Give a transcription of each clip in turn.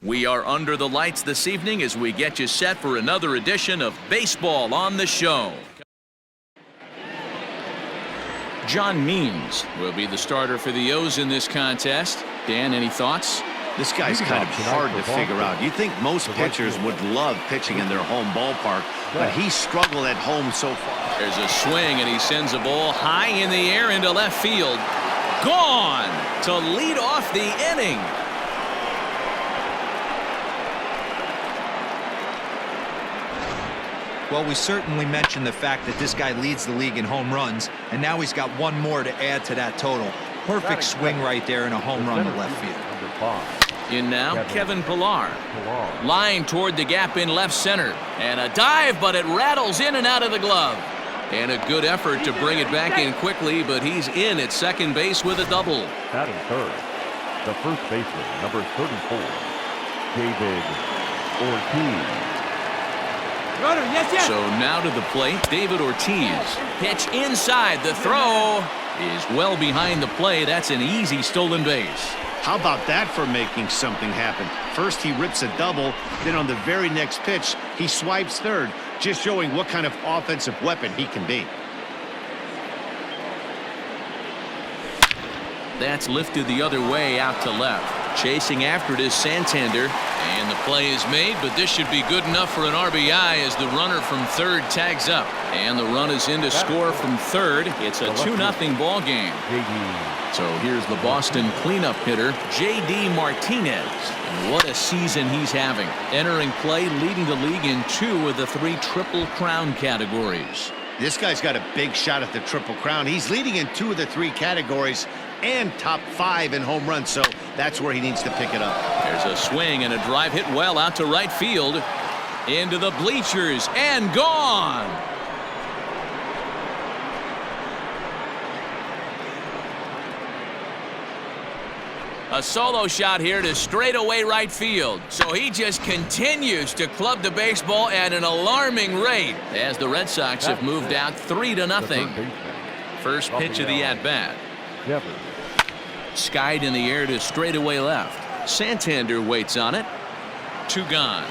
We are under the lights this evening as we get you set for another edition of Baseball on the Show. John Means will be the starter for the O's in this contest. Dan, any thoughts? This guy's kind of hard to figure out. You'd think most pitchers would love pitching in their home ballpark, but he struggled at home so far. There's a swing, and he sends a ball high in the air into left field. Gone to lead off the inning. Well, we certainly mentioned the fact that this guy leads the league in home runs, and now he's got one more to add to that total. Perfect swing right there and a home run to left field. In now, Kevin Pillar. Line toward the gap in left center. And a dive, but it rattles in and out of the glove. And a good effort to bring it back in quickly, but he's in at second base with a double. Batting third, the first baseman, number 34, David Ortiz. So now to the plate, David Ortiz. Pitch inside. The throw is well behind the play. That's an easy stolen base. How about that for making something happen? First he rips a double, then on the very next pitch he swipes third, just showing what kind of offensive weapon he can be. That's lifted the other way out to left. Chasing after it is Santander. And the play is made, but this should be good enough for an RBI as the runner from third tags up. And the run is in to score from third. It's a 2-0 ball game. So here's the Boston cleanup hitter, J.D. Martinez. And what a season he's having. Entering play, leading the league in 2 of the 3 Triple Crown categories. This guy's got a big shot at the Triple Crown. He's leading in 2 of the 3 categories and top 5 in home runs, so that's where he needs to pick it up. There's a swing and a drive hit well out to right field. Into the bleachers and gone. A solo shot here to straightaway right field. So he just continues to club the baseball at an alarming rate as the Red Sox have moved out 3-0. First pitch of the at-bat. Skied in the air to straightaway left. Santander waits on it. 2 gone.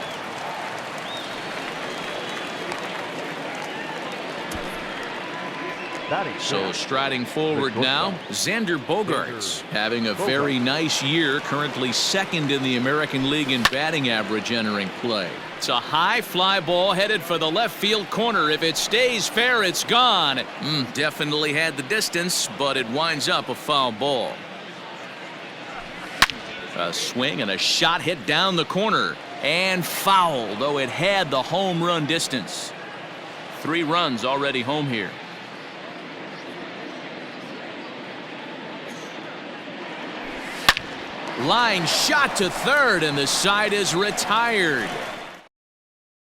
So striding forward now, Xander Bogaerts having a very nice year, currently second in the American League in batting average entering play. It's a high fly ball headed for the left field corner. If it stays fair, it's gone. Definitely had the distance, but it winds up a foul ball. A swing and a shot hit down the corner and foul, though it had the home run distance. 3 runs already home here. Line shot to third, and the side is retired.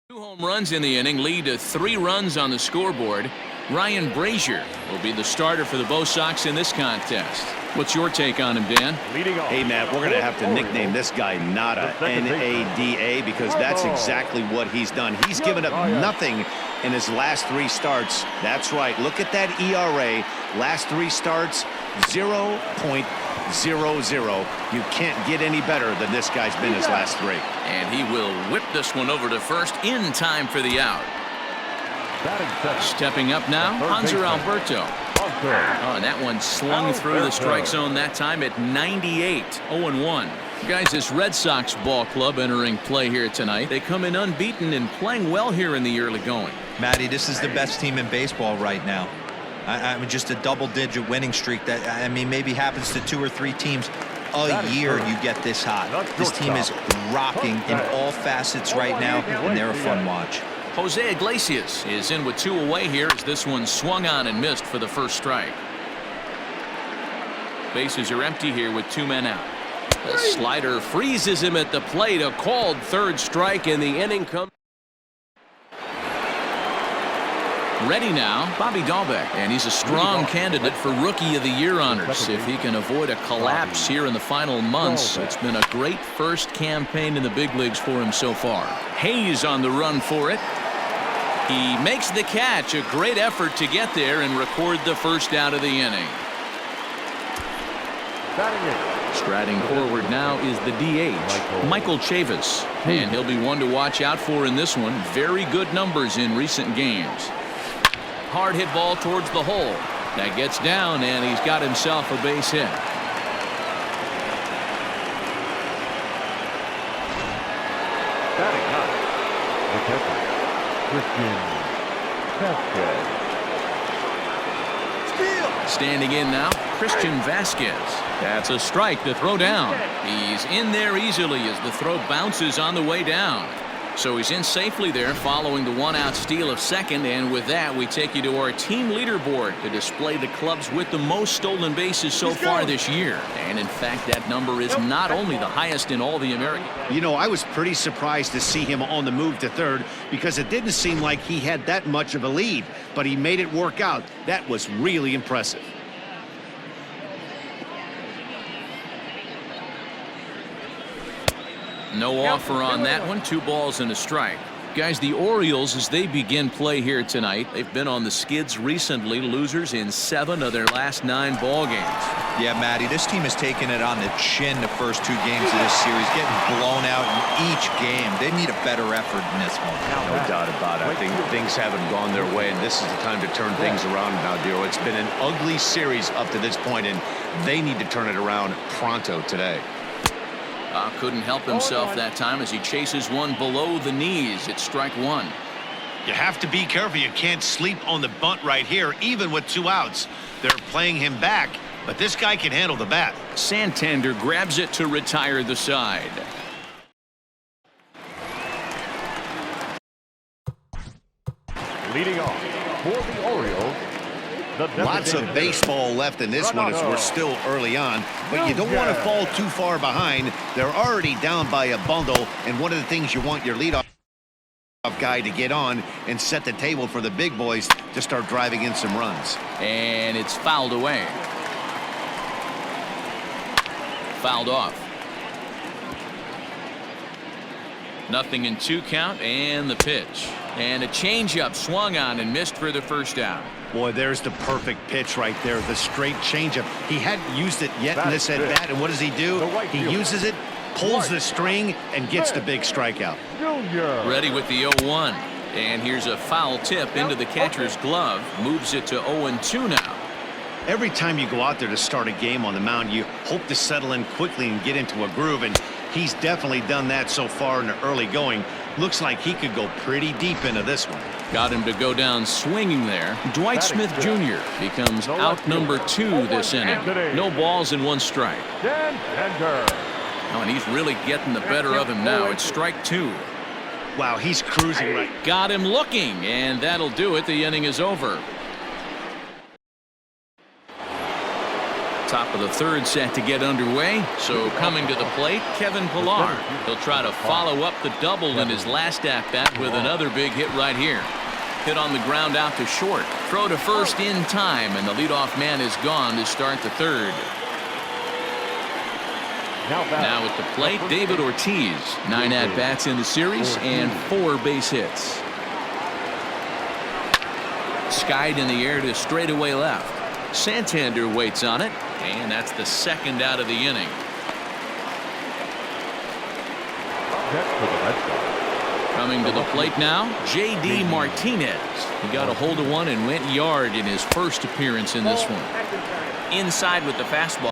2 home runs in the inning lead to 3 runs on the scoreboard. Ryan Brazier will be the starter for the Bo Sox in this contest. What's your take on him, Dan? Hey, Matt, we're going to have to nickname this guy Nada, N-A-D-A, because that's exactly what he's done. He's given up nothing in his last 3 starts. That's right. Look at that ERA. Last 3 starts, 0.00. You can't get any better than this guy's been his last 3. And he will whip this one over to first in time for the out. Stepping up now, Hanser Alberto. Oh, and that one slung through the strike zone that time at 98, 0-1. Guys, this Red Sox ball club entering play here tonight. They come in unbeaten and playing well here in the early going. Matty, this is the best team in baseball right now. I mean, just a double-digit winning streak that, I mean, maybe happens to 2 or 3 teams a year you get this hot. This team is rocking in all facets right now, and they're a fun watch. Jose Iglesias is in with 2 away here as this one swung on and missed for the first strike. Bases are empty here with 2 men out. The slider freezes him at the plate. A called 3rd strike, and the inning comes. Ready now, Bobby Dahlbeck, and he's a strong candidate for Rookie of the Year honors. If he can avoid a collapse here in the final months, it's been a great first campaign in the big leagues for him so far. Hayes on the run for it. He makes the catch. A great effort to get there and record the first out of the inning. Batting it, Striding forward now is the DH, Michael Chavis. And he'll be one to watch out for in this one. Very good numbers in recent games. Hard hit ball towards the hole. That gets down, and he's got himself a base hit. Batting ninth, the catcher, Christian Vasquez. Standing in now, Christian Vasquez. That's a strike to throw down. He's in there easily as the throw bounces on the way down. So he's in safely there following the one-out steal of second. And with that, we take you to our team leaderboard to display the clubs with the most stolen bases so far this year. And in fact, that number is not only the highest in all the American. You know, I was pretty surprised to see him on the move to third because it didn't seem like he had that much of a lead, but he made it work out. That was really impressive. No offer on that one. 2 balls and a strike. Guys, the Orioles, as they begin play here tonight, they've been on the skids recently, losers in 7 of their last 9 ball games. Yeah, Matty, this team has taken it on the chin the first 2 games of this series, getting blown out in each game. They need a better effort in this one. No doubt about it. I think things haven't gone their way, and this is the time to turn things around now, Dero. It's been an ugly series up to this point, and they need to turn it around pronto today. Couldn't help himself that time as he chases one below the knees. It's strike 1. You have to be careful. You can't sleep on the bunt right here, even with 2 outs. They're playing him back, but this guy can handle the bat. Santander grabs it to retire the side. Leading off for the Orioles, Lots of baseball left in this one as we're still early on, but you don't want to fall too far behind. They're already down by a bundle, and one of the things you want your leadoff guy to get on and set the table for the big boys to start driving in some runs. And it's fouled away. Fouled off. 0-2 count, and the pitch. And a changeup swung on and missed for the first out. Boy, there's the perfect pitch right there, the straight changeup. He hadn't used it yet in this at-bat, and what does he do? He uses it, pulls the string, and gets the big strikeout. Ready with the 0-1. And here's a foul tip into the catcher's glove. Moves it to 0-2 now. Every time you go out there to start a game on the mound, you hope to settle in quickly and get into a groove, and he's definitely done that so far in the early going. Looks like he could go pretty deep into this one. Got him to go down swinging there. Dwight Smith Jr. becomes out number 2 this inning. No balls and 1 strike. Oh, and he's really getting the better of him now. It's strike 2. Wow, he's cruising right. Got him looking, and that'll do it. The inning is over. Top of the 3rd set to get underway. So coming to the plate, Kevin Pillar. He'll try to follow up the double in his last at-bat with another big hit right here. Hit on the ground out to short. Throw to first in time, and the leadoff man is gone to start the 3rd. Now at the plate, David Ortiz. 9 at-bats in the series and 4 base hits. Skied in the air to straightaway left. Santander waits on it, and that's the 2nd out of the inning. Coming to the plate now, J.D. Martinez. He got a hold of one and went yard in his first appearance in this one. Inside with the fastball.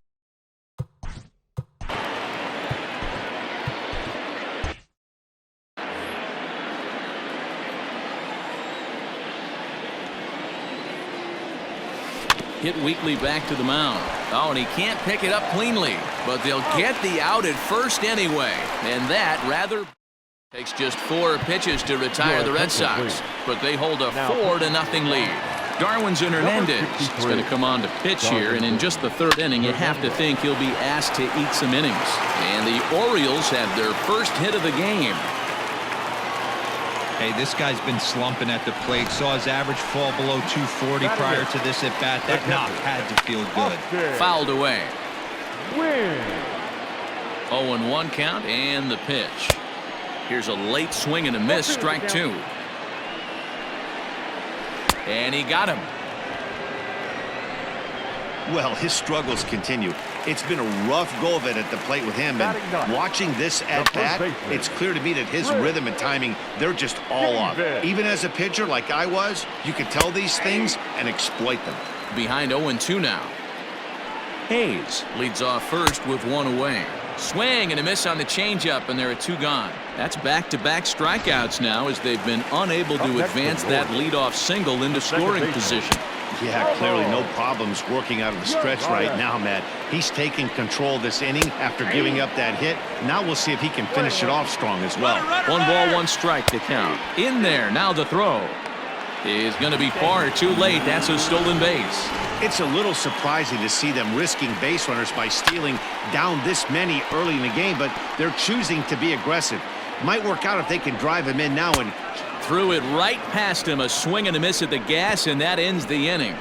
Hit weakly back to the mound. Oh, and he can't pick it up cleanly, but they'll get the out at first anyway. And that rather takes just 4 pitches to retire the Red Sox, but they hold a 4-0 lead. Darwinzon Hernandez is going to come on to pitch here, and in just the 3rd inning, you have to think he'll be asked to eat some innings. And the Orioles have their first hit of the game. Hey, this guy's been slumping at the plate. Saw his average fall below 240 prior to this at bat. That knock had to feel good. Fouled away. 0-1 count and the pitch. Here's a late swing and a miss, strike 2. And he got him. Well, his struggles continue. It's been a rough go of it at the plate with him, and watching this at bat, it's clear to me that his rhythm and timing, they're just all off. Even as a pitcher like I was, you could tell these things and exploit them. Behind 0-2 now. Hayes leads off first with one away. Swing and a miss on the changeup, and there are two gone. That's back-to-back strikeouts now as they've been unable to advance that leadoff single into scoring position. Yeah, clearly no problems working out of the stretch right now, Matt. He's taking control of this inning after giving up that hit. Now we'll see if he can finish it off strong as well. 1 ball, 1 strike to count. In there, now the throw is going to be far too late. That's a stolen base. It's a little surprising to see them risking base runners by stealing down this many early in the game, but they're choosing to be aggressive. Might work out if they can drive him in now. And threw it right past him. A swing and a miss at the gas, and that ends the inning.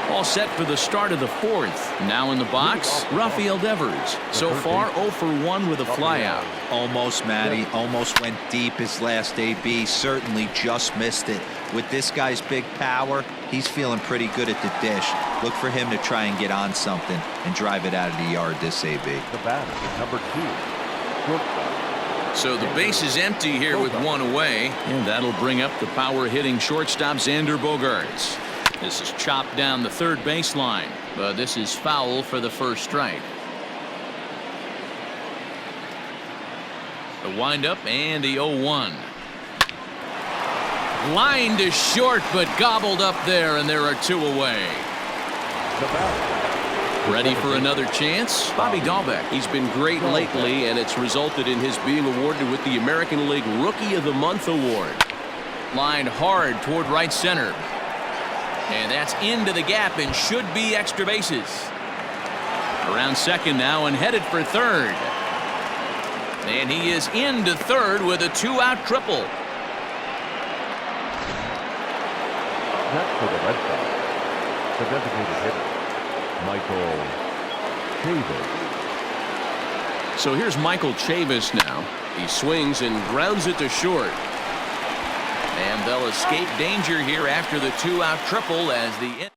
All set for the start of the 4th. Now in the box, Rafael Devers. So far 0 for 1 with a flyout. Almost, Matty. Almost went deep his last AB. Certainly just missed it. With this guy's big power, he's feeling pretty good at the dish. Look for him to try and get on something and drive it out of the yard this AB. The batter is number 2, shortstop. So the base is empty here with one away, and that'll bring up the power-hitting shortstop Xander Bogaerts. This is chopped down the third baseline, but this is foul for the first strike. The windup and the 0-1. Line to short, but gobbled up there, and there are two away. Ready for another chance? Bobby Dahlbeck. He's been great lately, and it's resulted in his being awarded with the American League Rookie of the Month award. Lined hard toward right center. And that's into the gap and should be extra bases. Around second now and headed for third. And he is into third with a 2-out triple. Next for the Red Sox, the designated hitter, Michael Chavis. So here's Michael Chavis now. He swings and grounds it to short. And they'll escape danger here after the 2-out triple as the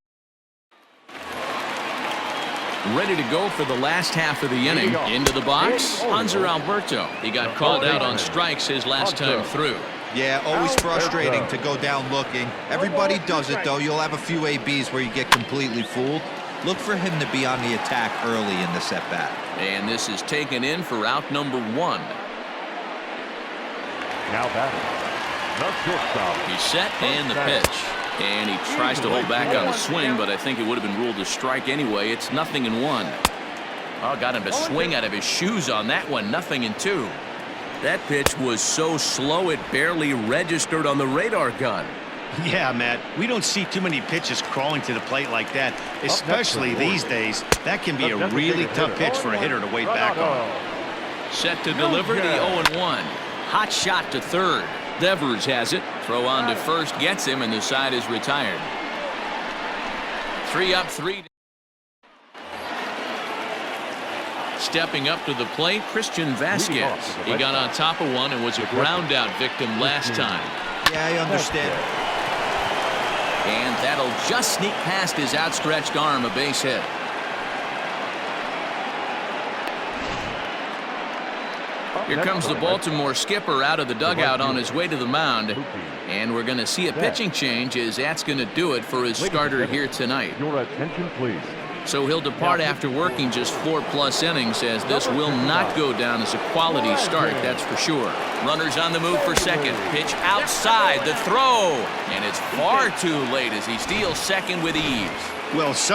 ready to go for the last half of the inning. Into the box, Hanser Alberto. He got called out on strikes his last time through. Yeah, always frustrating to go down looking. Everybody does it, though. You'll have a few ABs where you get completely fooled. Look for him to be on the attack early in the at-bat. And this is taken in for out number 1. Now batting, the shortstop. He's set and the pitch. And he tries to hold back on the swing, but I think it would have been ruled a strike anyway. It's 0-1. Oh, got him to swing out of his shoes on that one. 0-2. That pitch was so slow it barely registered on the radar gun. Yeah, Matt, we don't see too many pitches crawling to the plate like that, especially these days. That can be a really tough pitch for a hitter to wait back on. Set to deliver the 0-1. Hot shot to third. Devers has it. Throw on to first gets him, and the side is retired. 3 up, 3 down. Stepping up to the plate, Christian Vasquez. He got on top of one and was a ground out victim last time. Yeah, I understand. And that'll just sneak past his outstretched arm, a base hit. Here comes the Baltimore skipper out of the dugout on his way to the mound. And we're going to see a pitching change as that's going to do it for his starter here tonight. Your attention, please. So he'll depart after working just 4+ innings, as this will not go down as a quality start, that's for sure. Runners on the move for second. Pitch outside, the throw. And it's far too late as he steals second with ease. Well, so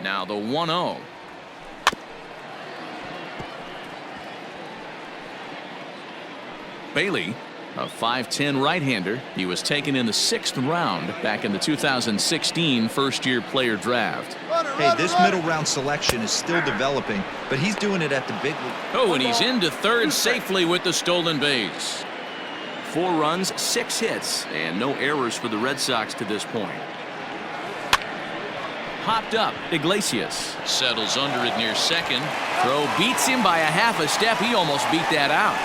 now the 1-0. Bailey, a 5'10" right-hander. He was taken in the 6th round back in the 2016 first-year player draft. Runner Hey, this middle round selection is still developing, but he's doing it at the big league. Oh, and he's into third safely with the stolen base. 4 runs, 6 hits, and no errors for the Red Sox to this point. Popped up. Iglesias settles under it near second. Throw beats him by a half a step. He almost beat that out.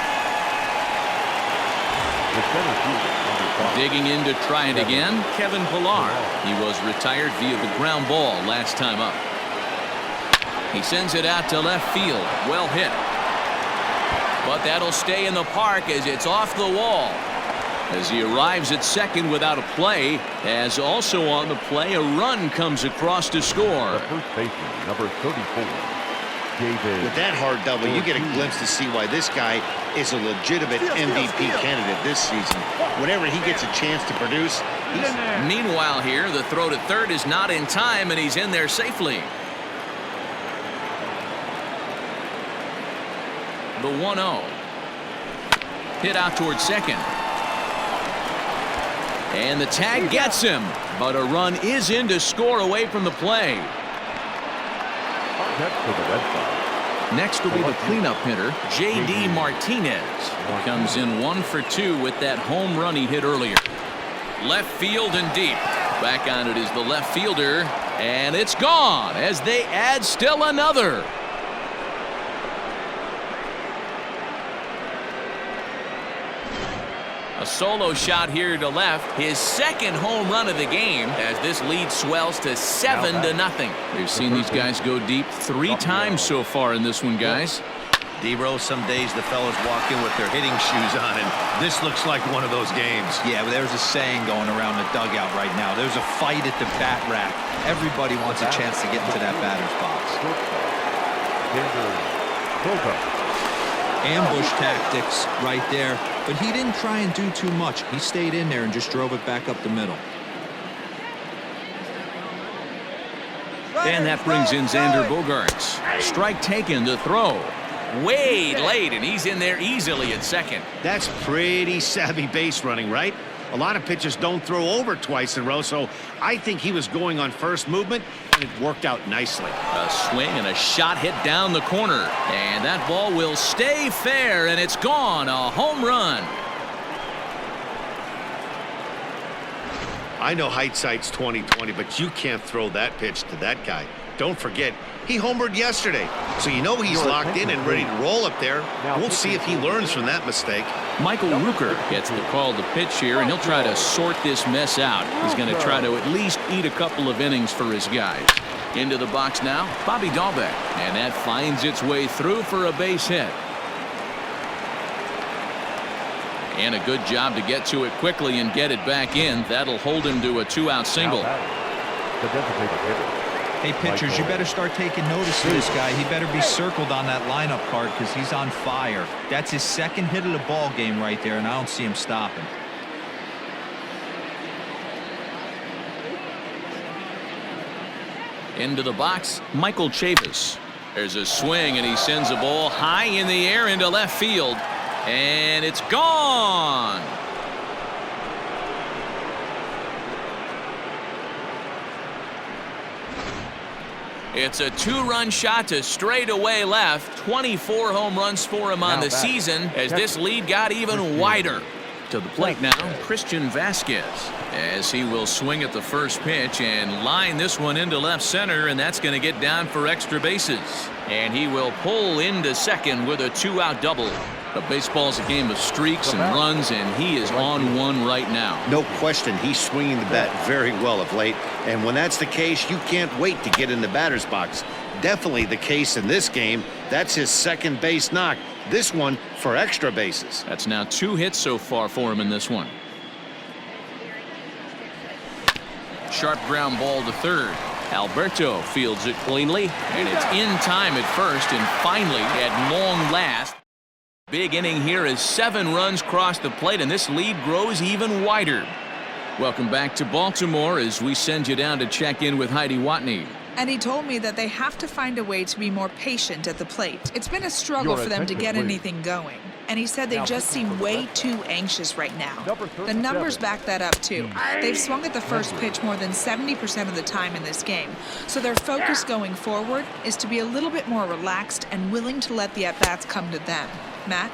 Digging in to try it again, Kevin Pillar. He was retired via the ground ball last time up. He sends it out to left field. Well hit. But that'll stay in the park as it's off the wall. As he arrives at second without a play, as also on the play, a run comes across to score. The first baseman, number 34, David. With that hard double, you get a glimpse to see why this guy is a legitimate MVP candidate this season. Whenever he gets a chance to produce, he's... Meanwhile here, the throw to third is not in time, and he's in there safely. The 1-0. Hit out towards second. And the tag gets him, but a run is in to score away from the play. Next will be the cleanup hitter, J.D. Martinez. He comes in 1 for 2 with that home run he hit earlier. Left field and deep. Back on it is the left fielder, and it's gone as they add still another. A solo shot here to left, his second home run of the game as this lead swells to 7-0. We've seen these guys go deep 3 times so far in this one, guys. D-Row, some days the fellas walk in with their hitting shoes on, and this looks like one of those games. Yeah, but there's a saying going around the dugout right now. There's a fight at the bat rack. Everybody wants a chance to get into that batter's box. Ambush tactics right there, but he didn't try and do too much. He stayed in there and just drove it back up the middle. And that brings in Xander Bogaerts. Strike taken, the throw. Way late, and he's in there easily at second. That's pretty savvy base running, right? A lot of pitchers don't throw over twice in a row, so I think he was going on first movement, and it worked out nicely. A swing and a shot hit down the corner, and that ball will stay fair, and it's gone. A home run. I know hindsight's 20/20, but you can't throw that pitch to that guy. Don't forget, he homered yesterday, so you know he's locked in and ready to roll up there. We'll see if he learns from that mistake. Michael Rooker gets the call to pitch here, and he'll try to sort this mess out. He's going to try to at least eat a couple of innings for his guys. Into the box now, Bobby Dahlbeck, and that finds its way through for a base hit. And a good job to get to it quickly and get it back in. That'll hold him to a 2-out single. Hey, pitchers, you better start taking notice of this guy. He better be circled on that lineup card because he's on fire. That's his second hit of the ball game right there, and I don't see him stopping. Into the box, Michael Chavis. There's a swing, and he sends a ball high in the air into left field. And it's gone. It's a 2-run shot to straightaway left. 24 home runs for him on the season as this lead got even wider. To the plate now, Christian Vasquez, as he will swing at the first pitch and line this one into left center, and that's going to get down for extra bases. And he will pull into second with a 2-out double. But baseball's a game of streaks and runs, and he is on one right now. No question, he's swinging the bat very well of late. And when that's the case, you can't wait to get in the batter's box. Definitely the case in this game. That's his second base knock. This one for extra bases. That's now 2 hits so far for him in this one. Sharp ground ball to third. Alberto fields it cleanly, and it's in time at first, and finally, at long last, big inning here as 7 runs cross the plate, and this lead grows even wider. Welcome back to Baltimore as we send you down to check in with Heidi Watney. And he told me that they have to find a way to be more patient at the plate. It's been a struggle for them to get anything going. and he said they just seem way too anxious right now. The numbers back that up, too. They've swung at the first pitch more than 70% of the time in this game, so their focus going forward is to be a little bit more relaxed and willing to let the at-bats come to them. Matt?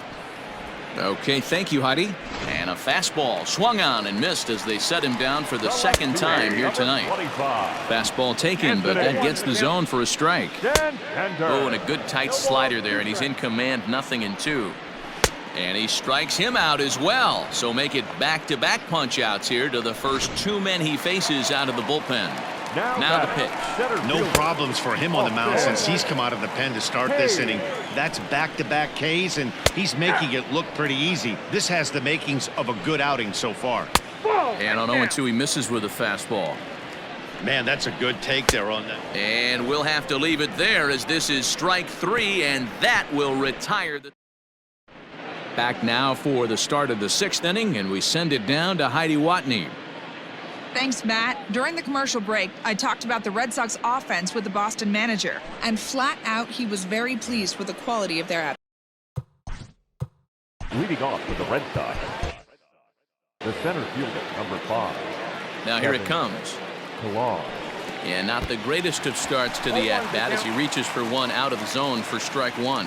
Okay, thank you, Heidi. And a fastball swung on and missed as they set him down for the second time here tonight. Fastball taken, but that gets the zone for a strike. Oh, and a good tight slider there, and he's in command, 0-2. And he strikes him out as well. So make it back-to-back punch-outs here to the first two men he faces out of the bullpen. Now the pitch. No problems for him on the mound since he's come out of the pen to start this inning. That's back-to-back Ks, and he's making it look pretty easy. This has the makings of a good outing so far. And on 0-2, he misses with a fastball. Man, that's a good take there on that. And we'll have to leave it there as this is strike 3, and that will retire the... Back now for the start of the 6th inning, and we send it down to Heidi Watney. Thanks, Matt. During the commercial break, I talked about the Red Sox offense with the Boston manager, and flat out, he was very pleased with the quality of their at. Leading off with the Red Sox, the center fielder, number 5. Now here it comes. And not the greatest of starts to the at-bat as he reaches for one out of the zone for strike 1.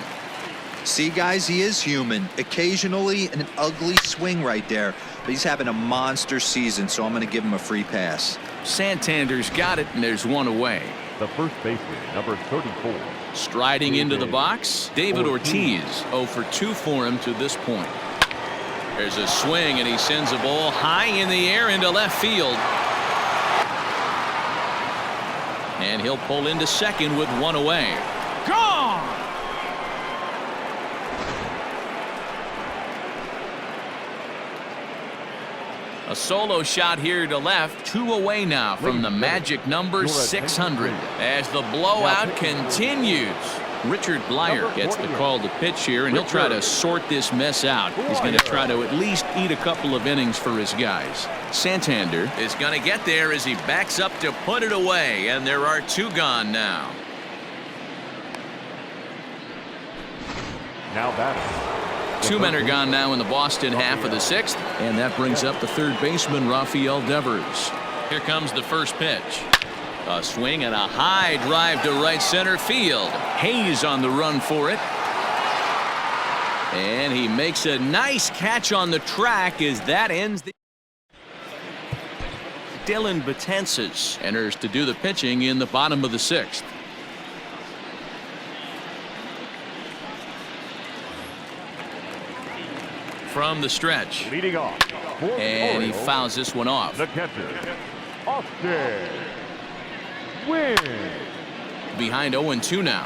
See, guys, he is human. Occasionally an ugly swing right there, but he's having a monster season, so I'm going to give him a free pass. Santander's got it, and there's one away. The first baseman, number 34. Striding into the box, David Ortiz. 0 for 2 for him to this point. There's a swing, and he sends a ball high in the air into left field. And he'll pull into second with one away. Gone! A solo shot here to left, 2 away now from the magic number 600 as the blowout continues. Richard Blyer gets the call to pitch here, and he'll try to sort this mess out. He's going to try to at least eat a couple of innings for his guys. Santander is going to get there as he backs up to put it away, and there are 2 gone now. Now batting. 2 men are gone now in the Boston half of the 6th, and that brings up the third baseman, Rafael Devers. Here comes the first pitch. A swing and a high drive to right center field. Hayes on the run for it. And he makes a nice catch on the track as that ends the... Dylan Betances enters to do the pitching in the bottom of the 6th. From the stretch. Leading off. And he fouls this one off. The catcher, Austin Wynn. Behind 0-2 now.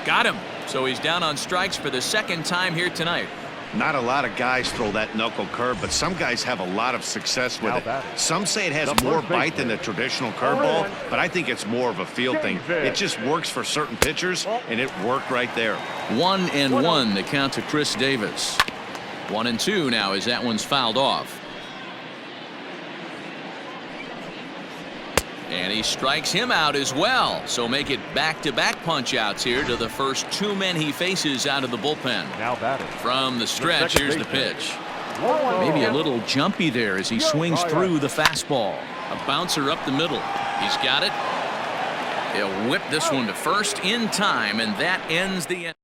Got him. So he's down on strikes for the second time here tonight. Not a lot of guys throw that knuckle curve, but some guys have a lot of success with it. Some say it has more bite than the traditional curveball, but I think it's more of a feel thing. It just works for certain pitchers, and it worked right there. 1-1 the count to Chris Davis. 1-2 now as that one's fouled off. And he strikes him out as well. So make it back-to-back punch-outs here to the first 2 men he faces out of the bullpen. Now batting. From the stretch, here's the pitch. Maybe a little jumpy there as he swings through the fastball. A bouncer up the middle. He's got it. He'll whip this one to first in time, and that ends the end.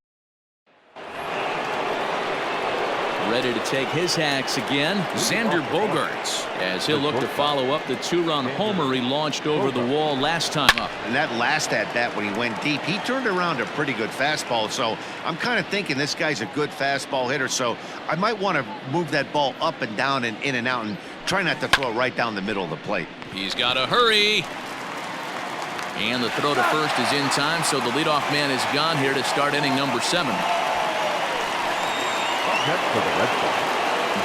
Ready to take his hacks again, Xander Bogaerts, as he'll look to follow up the 2-run homer he launched over the wall last time up. And that last at-bat when he went deep, he turned around a pretty good fastball. So I'm kind of thinking this guy's a good fastball hitter. So I might want to move that ball up and down and in and out and try not to throw it right down the middle of the plate. He's got to hurry. And the throw to first is in time, so the leadoff man is gone here to start inning number 7.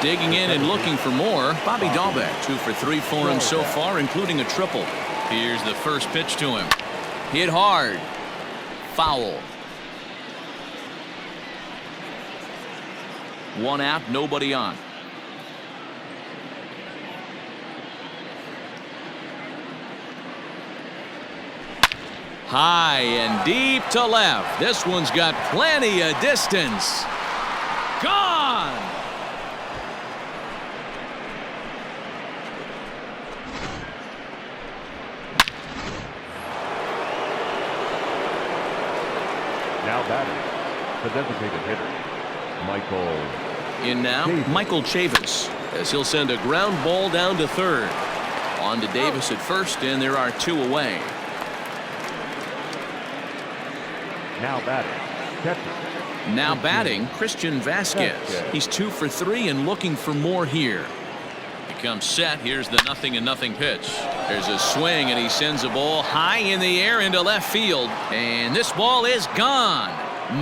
Digging in and looking for more, Bobby Dahlbeck. 2 for 3 for him so far, including a triple. Here's the first pitch to him. Hit hard. Foul. 1 out, nobody on. High and deep to left. This one's got plenty of distance. Gone! Now batting, the designated hitter, Michael. In now, Michael Chavis, as he'll send a ground ball down to third. On to Davis at first, and there are 2 away. Now batting, catcher. Now batting, Christian Vasquez. He's 2 for 3 and looking for more here. He comes set. Here's the 0-0 pitch. There's a swing, and he sends a ball high in the air into left field. And this ball is gone.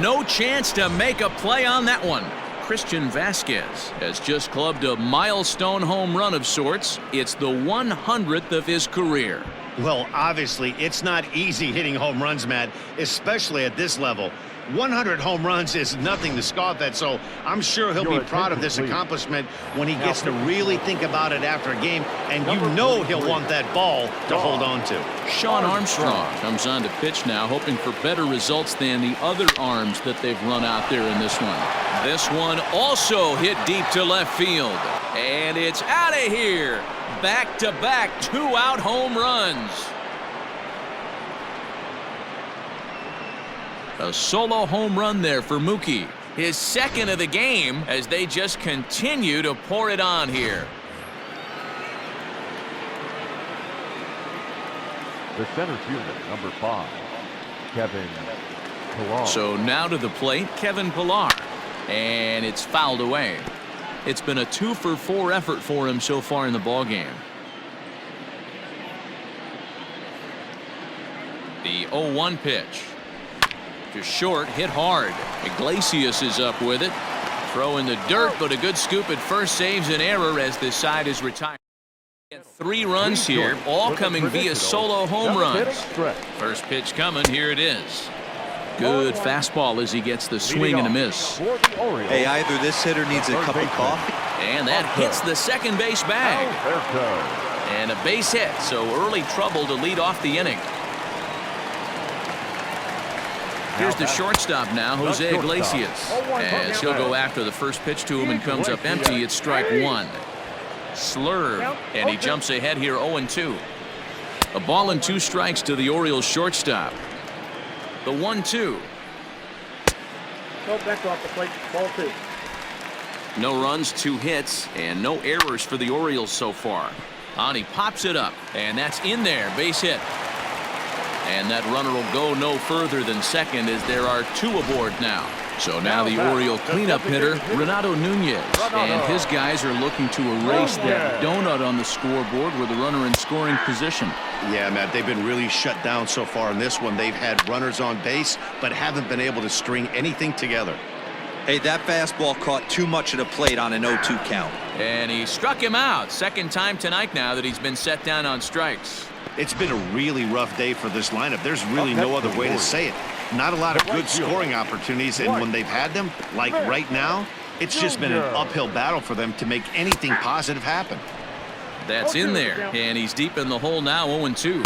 No chance to make a play on that one. Christian Vasquez has just clubbed a milestone home run of sorts. It's the 100th of his career. Well, obviously, it's not easy hitting home runs, Matt, especially at this level. 100 home runs is nothing to scoff at, so I'm sure he'll be proud of this accomplishment when he gets to really think about it after a game, and you know he'll want that ball to hold on to. Sean Armstrong comes on to pitch now, hoping for better results than the other arms that they've run out there in this one. This one also hit deep to left field, and it's out of here. Back-to-back 2-out home runs. A solo home run there for Mookie. His second of the game as they just continue to pour it on here. The center fielder, number 5, Kevin Pillar. So now to the plate, Kevin Pillar. And it's fouled away. It's been a 2 for 4 effort for him so far in the ballgame. The 0-1 pitch. Just short, hit hard. Iglesias is up with it. Throw in the dirt, but a good scoop at first saves an error as this side is retired. 3 runs here, all coming via solo home runs. First pitch coming, here it is. Good fastball as he gets the swing and a miss. Hey, either this hitter needs a cup of coffee. And that hits the second base bag. And a base hit, so early trouble to lead off the inning. Here's the shortstop now, Jose Iglesias. As he'll go after the first pitch to him and comes up empty, it's strike 1. Slurve, and he jumps ahead here 0-2. A ball and 2 strikes to the Orioles shortstop. The 1-2. Go back off the plate, ball 2. No runs, 2 hits, and no errors for the Orioles so far. And he pops it up, and that's in there, base hit. And that runner will go no further than second as there are 2 aboard now. So now the Oriole cleanup hitter, Renato Nunez, and his guys are looking to erase that donut on the scoreboard with the runner in scoring position. Yeah, Matt, they've been really shut down so far in this one. They've had runners on base, but haven't been able to string anything together. Hey, that fastball caught too much of the plate on an 0-2 count. And he struck him out. Second time tonight now that he's been set down on strikes. It's been a really rough day for this lineup. There's really no other way to say it. Not a lot of good scoring opportunities, and when they've had them, like right now, it's just been an uphill battle for them to make anything positive happen. That's in there, and he's deep in the hole now, 0-2.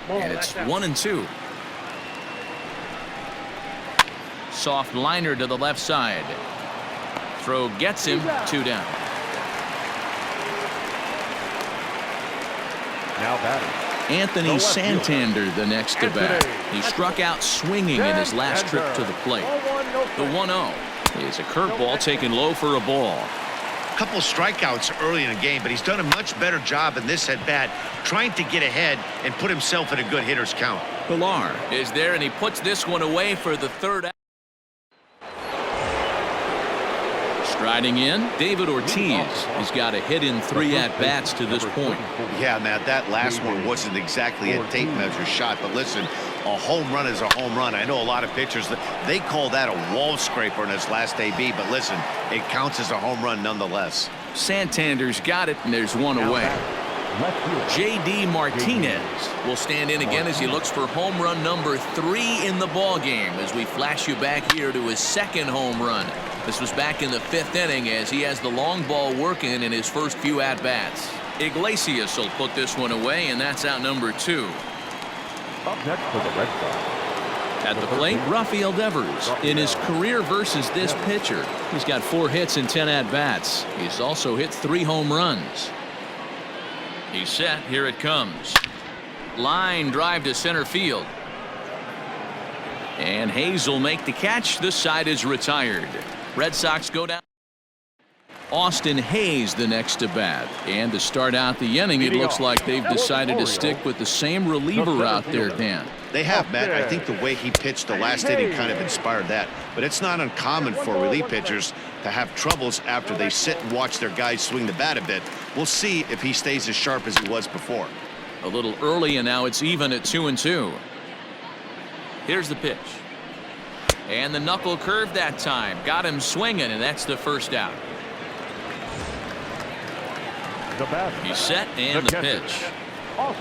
And it's 1-2. Soft liner to the left side. Throw gets him, 2 down. Now batting, Anthony Santander the next to bat. He struck out swinging in his last trip to the plate. The 1-0 is a curveball taken low for a ball. Couple strikeouts early in the game, but he's done a much better job in this at-bat trying to get ahead and put himself in a good hitter's count. Pillar is there, and he puts this one away for the 3rd out. Striding in, David Ortiz. He's got a hit in 3 at-bats to this point. Yeah, Matt, that last one wasn't exactly a tape measure shot, but listen, a home run is a home run. I know a lot of pitchers, they call that a wall scraper in his last AB, but listen, it counts as a home run nonetheless. Santander's got it, and there's 1 away. J.D. Martinez will stand in again as he looks for home run number 3 in the ballgame as we flash you back here to his 2nd home run. This was back in the 5th inning as he has the long ball working in his first few at-bats. Iglesias will put this one away, and that's out number 2. Up next for the Red Sox. At the plate, Rafael Devers. In his career versus this pitcher, he's got 4 hits and 10 at-bats. He's also hit 3 home runs. He's set. Here it comes. Line drive to center field. And Hayes will make the catch. This side is retired. Red Sox go down. Austin Hayes the next to bat. And to start out the inning, it looks like they've decided to stick with the same reliever out there, Dan. They have, Matt. I think the way he pitched the last inning kind of inspired that. But it's not uncommon for relief pitchers to have troubles after they sit and watch their guys swing the bat a bit. We'll see if he stays as sharp as he was before. A little early, and now it's even at 2-2. Here's the pitch. And the knuckle curve that time. Got him swinging, and that's the first out. He's set, and the pitch.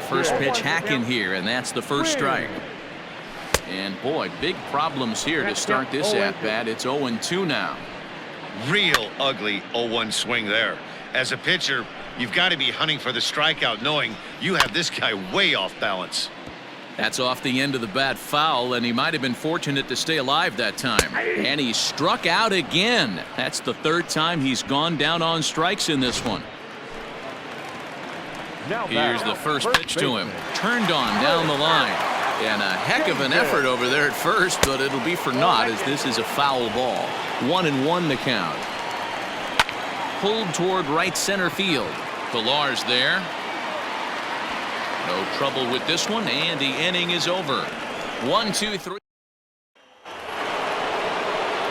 First pitch hacking here, and that's the first strike. And boy, big problems here to start this at-bat. It's 0-2 now. Real ugly 0-1 swing there. As a pitcher, you've got to be hunting for the strikeout, knowing you have this guy way off balance. That's off the end of the bat foul, and he might have been fortunate to stay alive that time. And he struck out again. That's the 3rd time he's gone down on strikes in this one. Here's the first pitch to him. Turned on down the line. And a heck of an effort over there at first, but it'll be for naught as this is a foul ball. 1-1 the count. Pulled toward right center field. Pilar's there. No trouble with this one, and the inning is over. 1-2-3.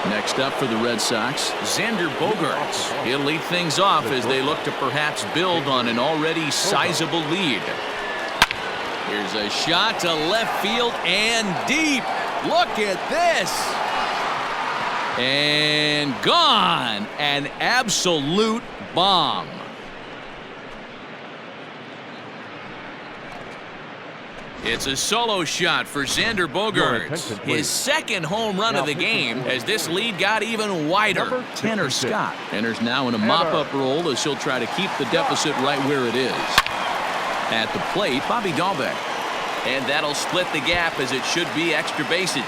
Next up for the Red Sox, Xander Bogaerts. He'll lead things off as they look to perhaps build on an already sizable lead. Here's a shot to left field and deep. Look at this. And gone. An absolute bomb. It's a solo shot for Xander Bogaerts. His 2nd home run of the game as this lead got even wider. Tanner Scott enters now in a mop-up role as he'll try to keep the deficit right where it is. At the plate, Bobby Dahlbeck. And that'll split the gap as it should be extra bases.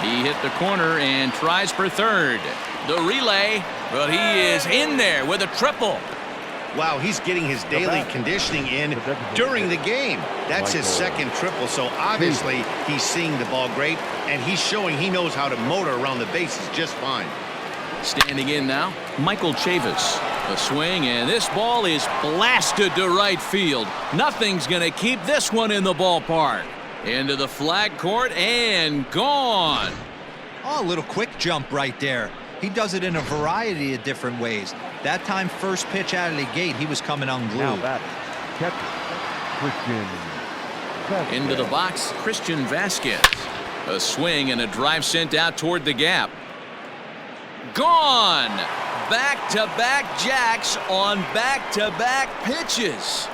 He hit the corner and tries for 3rd. The relay, but he is in there with a triple. Wow, he's getting his daily conditioning in during the game. That's his 2nd triple, so obviously he's seeing the ball great, and he's showing he knows how to motor around the bases just fine. Standing in now, Michael Chavis. A swing, and this ball is blasted to right field. Nothing's going to keep this one in the ballpark. Into the flag court and gone. Oh, a little quick jump right there. He does it in a variety of different ways. That time, first pitch out of the gate, he was coming unglued. Now batting, catcher, Christian Vasquez. Into the box, Christian Vasquez. A swing and a drive sent out toward the gap. Gone. Back-to-back jacks on back-to-back pitches.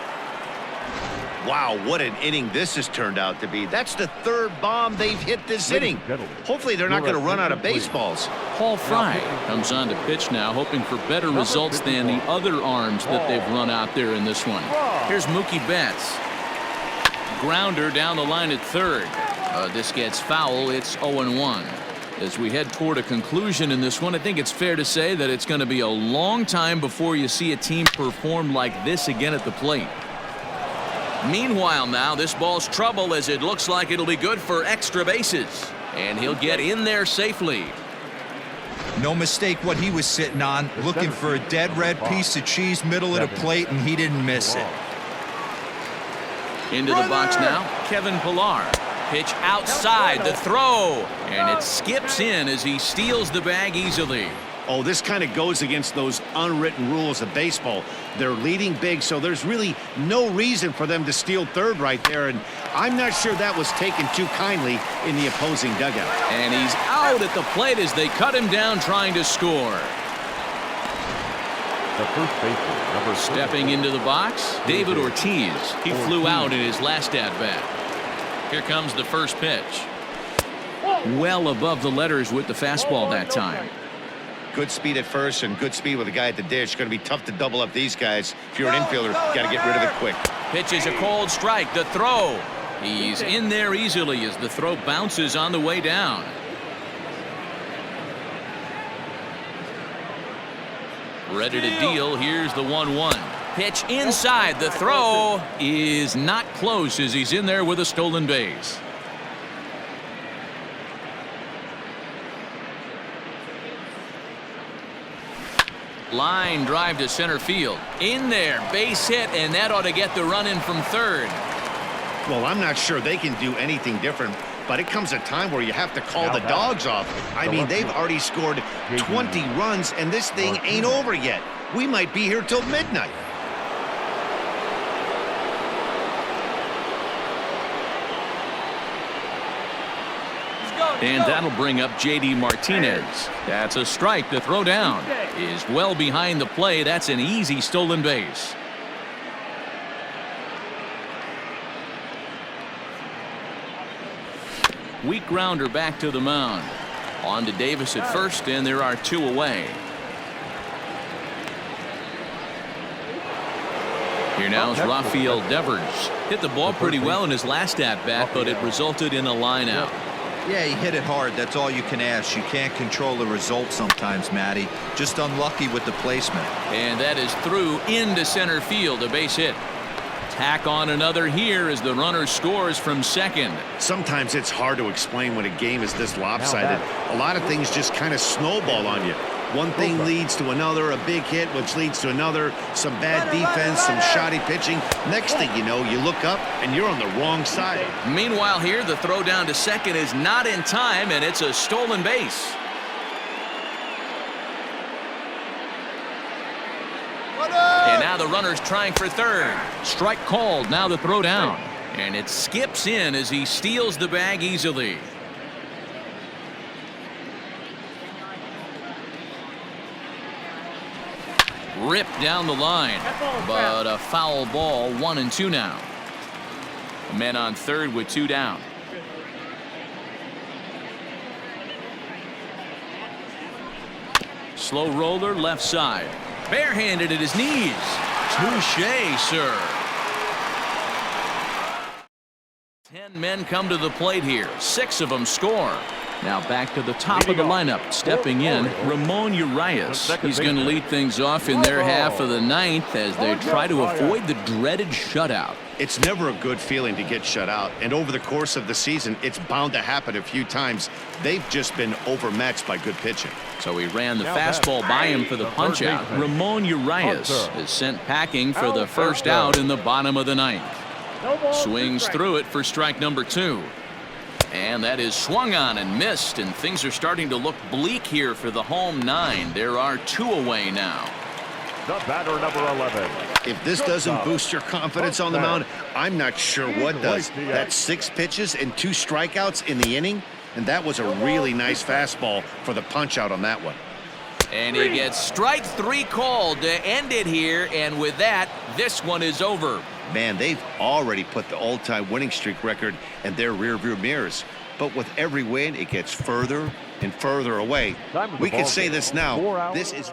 Wow, what an inning this has turned out to be. That's the 3rd bomb they've hit this inning. Hopefully they're not going to run out of baseballs. Paul Fry comes on to pitch now, hoping for better results than the other arms that they've run out there in this one. Here's Mookie Betts. Grounder down the line at 3rd. This gets foul. It's 0-1. As we head toward a conclusion in this one, I think it's fair to say that it's going to be a long time before you see a team perform like this again at the plate. Meanwhile now, this ball's trouble as it looks like it'll be good for extra bases. And he'll get in there safely. No mistake what he was sitting on, looking for a dead red piece of cheese middle of the plate, and he didn't miss it. Into the box now, Kevin Pillar. Pitch outside, the throw, and it skips in as he steals the bag easily. Oh, this kind of goes against those unwritten rules of baseball. They're leading big, so there's really no reason for them to steal 3rd right there, and I'm not sure that was taken too kindly in the opposing dugout. And he's out at the plate as they cut him down trying to score. The first baseman, number Stepping into the box, David Ortiz. He flew out in his last at-bat. Here comes the first pitch. Well above the letters with the fastball that time. Good speed at first and good speed with a guy at the dish. Going to be tough to double up these guys. If you're an infielder, got to get rid of it quick. Pitch is a cold strike. The throw. He's in there easily as the throw bounces on the way down. Ready to deal. Here's the 1-1. Pitch inside. The throw is not close as he's in there with a stolen base. Line drive to center field. In there. Base hit, and that ought to get the run in from third. Well, I'm not sure they can do anything different, but it comes a time where you have to call the dogs off. I mean, they've already scored 20 runs, and this thing ain't over yet. We might be here till midnight. And that'll bring up J.D. Martinez. That's a strike. The throw down is well behind the play. That's an easy stolen base. Weak grounder back to the mound. On to Davis at first, and there are 2 away. Here now is Rafael Devers. Hit the ball pretty well in his last at-bat, but it resulted in a line out. Yeah, he hit it hard. That's all you can ask. You can't control the result sometimes, Matty. Just unlucky with the placement. And that is through into center field, a base hit. Tack on another here as the runner scores from second. Sometimes it's hard to explain when a game is this lopsided. A lot of things just kind of snowball on you. One thing leads to another, a big hit, which leads to another, some bad defense, some shoddy pitching. Next thing you know, you look up and you're on the wrong side. Meanwhile here, the throw down to second is not in time, and it's a stolen base. And now the runner's trying for third. Strike called. Now the throw down. And it skips in as he steals the bag easily. Ripped down the line. But a foul ball. 1-2 now. Men on third with 2 down. Slow roller left side. Barehanded at his knees. Touché, sir. 10 men come to the plate here. 6 of them score. Now back to the top of the lineup. Stepping in, Ramon Urias. He's going to lead things off in their half of the 9th as they try to avoid the dreaded shutout. It's never a good feeling to get shut out, and over the course of the season, it's bound to happen a few times. They've just been overmatched by good pitching. So he ran the fastball by him for the punch-out. Ramon Urias is sent packing for the first out in the bottom of the 9th. Swings through it for strike number 2. And that is swung on and missed, and things are starting to look bleak here for the home 9. There are 2 away now. The batter, number 11. If this doesn't boost your confidence on the mound, I'm not sure what does. That's 6 pitches and 2 strikeouts in the inning, and that was a really nice fastball for the punch out on that one. And he gets strike 3 called to end it here, and with that, this one is over. Man, they've already put the all-time winning streak record in their rearview mirrors. But with every win, it gets further and further away. We can say this now. This is